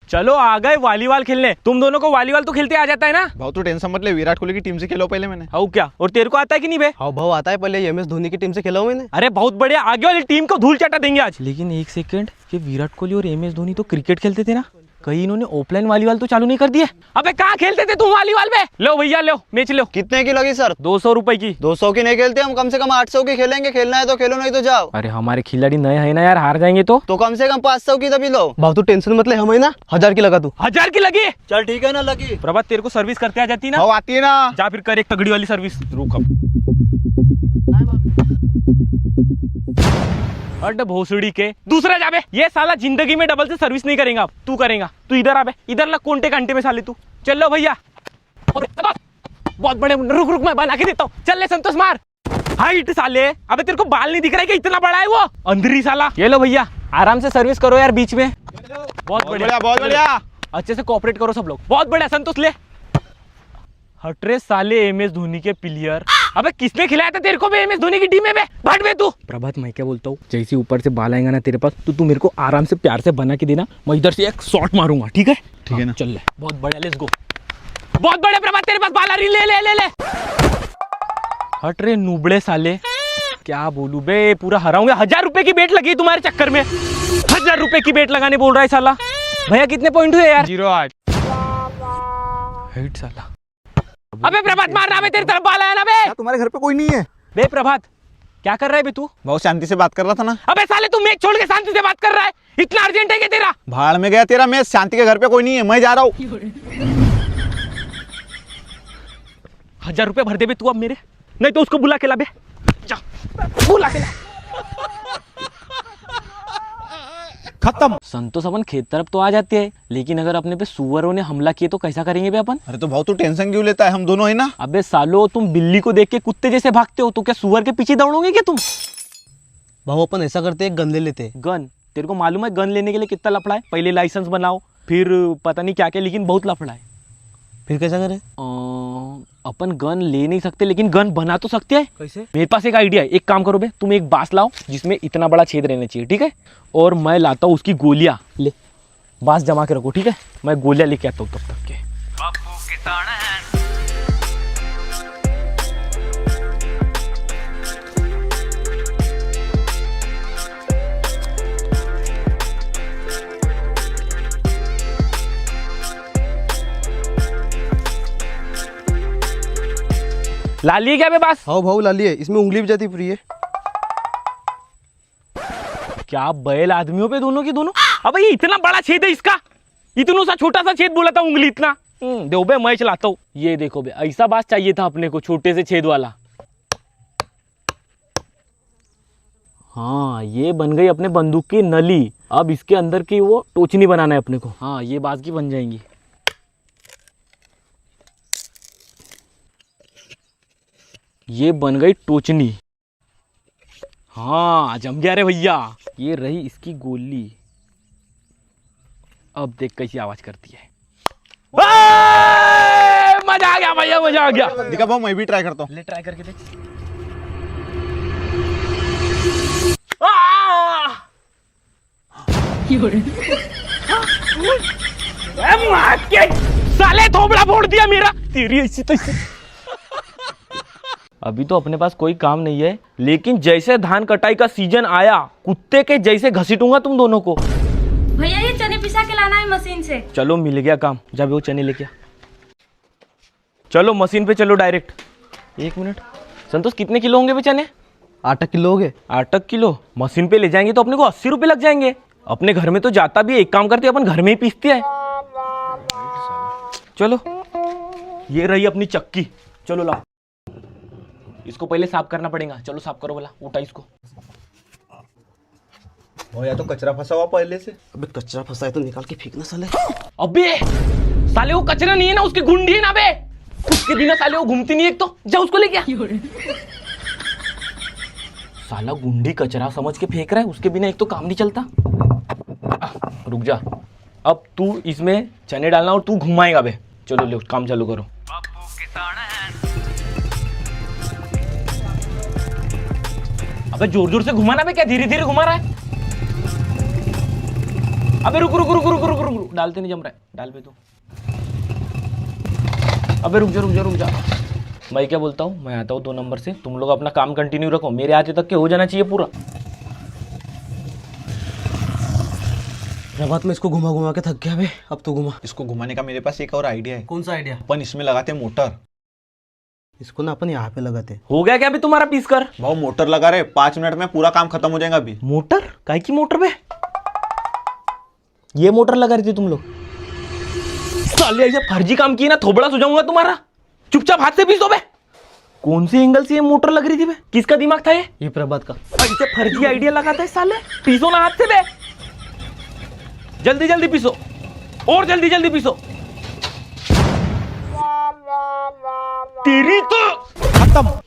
चलो आ गए वॉलीबॉल खेलने। तुम दोनों को वॉलीबॉल तो खेलते आ जाता है ना? भाव तू टेंशन मत ले, विराट कोहली की टीम से खेलो पहले मैंने। हाउ क्या? और तेरे को आता है कि नहीं बे? हाँ भाव आता है, पहले एमएस धोनी की टीम से खेला हूँ मैंने। अरे बहुत बढ़िया, आगे वाली टीम को धूल चाटा देंगे आज। लेकिन एक सेकंड, ये विराट कोहली और एमएस धोनी तो क्रिकेट खेलते थे ना, कहीं इन्होंने ऑफलाइन वॉलीबॉल तो चालू नहीं कर दिया? अबे कहाँ खेलते थे तुम वॉलीबॉल में? लो भैया लो, मैच लो। कितने की लगी सर? 200 रुपए की। 200 की नहीं खेलते हम, कम से कम 800 की खेलेंगे। खेलना है तो खेलो, नहीं तो जाओ। अरे हमारे खिलाड़ी नए हैं ना यार, हार जाएंगे तो कम से कम 500 की तभी लो। भाव तू टेंशन मत ले, हम है ना 1000 की लगा तू। 1000 की लगी? चल ठीक है ना लगी। प्रभात तेरे को सर्विस करते आ जाती ना? भाव आती है ना। जा फिर कर एक तगड़ी वाली सर्विस। रुक अब। अड्ड भोसड़ी के, दूसरा जाबे। ये साला जिंदगी में डबल से सर्विस नहीं करेगा, अब तू करेगा। तू इधर आबे, इधर लग कोंटे घंटे में साले तू। चल लो भैया, बहुत बड़े। रुक रुक मैं बना के देता हूँ। चल ले संतोष मार। हाइट साले, अबे तेरे को बाल नहीं दिख रहा है कि इतना बड़ा है वो अंदरी साला। ये लो भैया, आराम से सर्विस करो यार बीच में। बहुत बढ़िया, बहुत बढ़िया। अच्छे से कोऑपरेट करो सब लोग। बहुत बढ़िया संतोष ले। हटरे साले एमएस धोनी के प्लेयर। अबे किसने खिलाया था तेरे को बे एमएस धोनी की टीम में बे? भाट बे तू। प्रभात मैं क्या बोलता हूँ, जैसे ऊपर से बाल आएगा ना तेरे पास, तो तू मेरे को आराम से प्यार से बना के देना। मैं इधर से एक शॉट मारूंगा, ठीक है? ठीक है ना। चल ले, बहुत बढ़िया, लेट्स गो। बहुत बढ़िया प्रभात, तेरे पास बाल आ रही, ले ले ले ले। हट रे नूबड़े साले, क्या बोलूं बे, पूरा हराऊंगा। 1000 रुपए की बेट लगी तुम्हारे चक्कर में। 1000 रुपए की बेट लगाने बोल रहा है साला। भैया कितने पॉइंट हुए यार? 0-8। हेड साला। अबे प्रभात मारना बे, तेरी तरफ बाल आया ना बे। क्या तुम्हारे घर पे कोई नहीं है? बे प्रभात क्या कर रहा है बे तू? बहुत शांति से बात कर रहा था ना। अबे साले तू मैच छोड़ के शांति से बात कर रहा है? इतना अर्जेंट है क्या तेरा? भाड़ में गया तेरा मैच, शांति के घर पे कोई नहीं है, मैं जा रहा हूँ। 1000 रुपए भर दे बे तू अब मेरे, नहीं तो उसको बुला के ला बे। जा बुला के ला। खत्म। संतोष अपन खेत तरफ तो आ जाते हैं, लेकिन अगर अपने पे सुअरों ने हमला किए तो कैसा करेंगे बे अपन? अरे तो भाव तू टेंशन क्यों लेता है, हम दोनों है ना। अबे सालो, तुम बिल्ली को देख के कुत्ते जैसे भागते हो, तो क्या सुअर के पीछे दौड़ोगे क्या तुम? भाव अपन ऐसा करते हैं, गन ले लेते हैं। गन? तेरे को मालूम है गन लेने के लिए कितना लफड़ा है? पहले लाइसेंस बनाओ, फिर पता नहीं क्या क्या, लेकिन बहुत लफड़ा है। फिर कैसा करें? अपन गन ले नहीं सकते, लेकिन गन बना तो सकते हैं। कैसे? मेरे पास एक आइडिया है। एक काम करो बे, तुम एक बांस लाओ जिसमें इतना बड़ा छेद रहना चाहिए, ठीक है? और मैं लाता हूँ उसकी गोलियां। ले बांस जमा के रखो, ठीक है? मैं गोलियां लेके आता हूँ तब तक के। ला लिए क्या बे बांस? हाँ भाव ला लिए, इसमें उंगली भी जाती पूरी है। क्या बैल आदमियों पे दोनों की दोनों। अबे ये इतना बड़ा छेद है इसका, इतना सा छोटा सा छेद बोला था, उंगली इतना। दो बे मैं चलाता हूँ। ये देखो बे, ऐसा बांस चाहिए था अपने को, छोटे से छेद वाला। हाँ ये बन गई अपने बंदूक की नली। अब इसके अंदर की वो टोचनी बनाना है अपने को। हाँ ये बांस की बन जाएंगी। ये बन गई टोचनी। हाँ जम गया रे भैया। ये रही इसकी गोली। अब देख कैसी आवाज करती है। मजा आ गया भैया, मजा आ गया। दिखा भाव, मैं भी ट्राई करता हूँ। ले ट्राई करके देख। साले थोबड़ा फोड़ दिया मेरा। तेरी ऐसी तो अभी तो अपने पास कोई काम नहीं है, लेकिन जैसे धान कटाई का सीजन आया, कुत्ते के जैसे घसीटूंगा तुम दोनों को। भैया ये चने पिसा के लाना है मशीन से। चलो मिल गया काम, जब वो चने लेके आ। चलो मशीन पे चलो डायरेक्ट। 1 मिनट संतोष, कितने किलो होंगे बे चने? 8 किलो हो गए। 8 किलो मशीन पे ले जाएंगे तो अपने को 80 रुपए लग जाएंगे। अपने घर में तो जाता भी है, एक काम करते अपन घर में ही पीसते हैं। चलो ये रही अपनी चक्की, चलो लाओ। इसको पहले साफ करना पड़ेगा। चलो साफ करो बोला, उठा इसको। वो या तो कचरा फंसा हुआ पहले से। अबे कचरा फंसा है तो निकाल के फेंकना साले। अबे साले वो कचरा नहीं है ना, उसकी गुंडी है ना बे। उसके बिना साले वो घूमती नहीं, एक तो जा उसको लेके आ। साला गुंडी कचरा समझ के फेंक रहा है, उसके बिना एक तो काम नहीं चलता। रुक जा, अब तू इसमें चने डालना और तू घुमाएगा बे। चलो ले काम चालू करो। अबे जोर जोर से घुमाना बे, क्या धीरे धीरे घुमा रहा है? अबे रुक रुक रुक रुक रुक रुक रुक, डालते नहीं जम रहा है, डाल पे तू। अबे रुक जा। मैं क्या बोलता हूँ, मैं आता हूँ 2 नंबर से, तुम लोग अपना काम कंटिन्यू रखो, मेरे आते तक के हो जाना चाहिए पूरा। प्रभात में इसको घुमा घुमा के थक गया बे, अब तो घुमा। इसको घुमाने का मेरे पास एक और आइडिया है। कौन सा आइडिया? अपन इसमें लगाते हैं मोटर। इसको ना अपन यहाँ पे लगाते। हो गया क्या अभी तुम्हारा पीस कर? भाव मोटर लगा रहे, 5 मिनट में पूरा काम खत्म हो जाएगा अभी। मोटर? काय की मोटर बे? ये मोटर लगा रही थी तुम लोग? साले ऐसे फर्जी काम किए ना, थोबड़ा सुझाऊंगा तुम्हारा। चुपचाप हाथ से पीस दो बे। कौन सी एंगल से ये मोटर लग रही थी बे? किसका दिमाग था ये? ये प्रभात का। ऐसे फर्जी आइडिया लगाता है साले। पीसो ना हाथ से बे, जल्दी जल्दी पीसो, और जल्दी जल्दी पीसो। तेरी तो खत्म।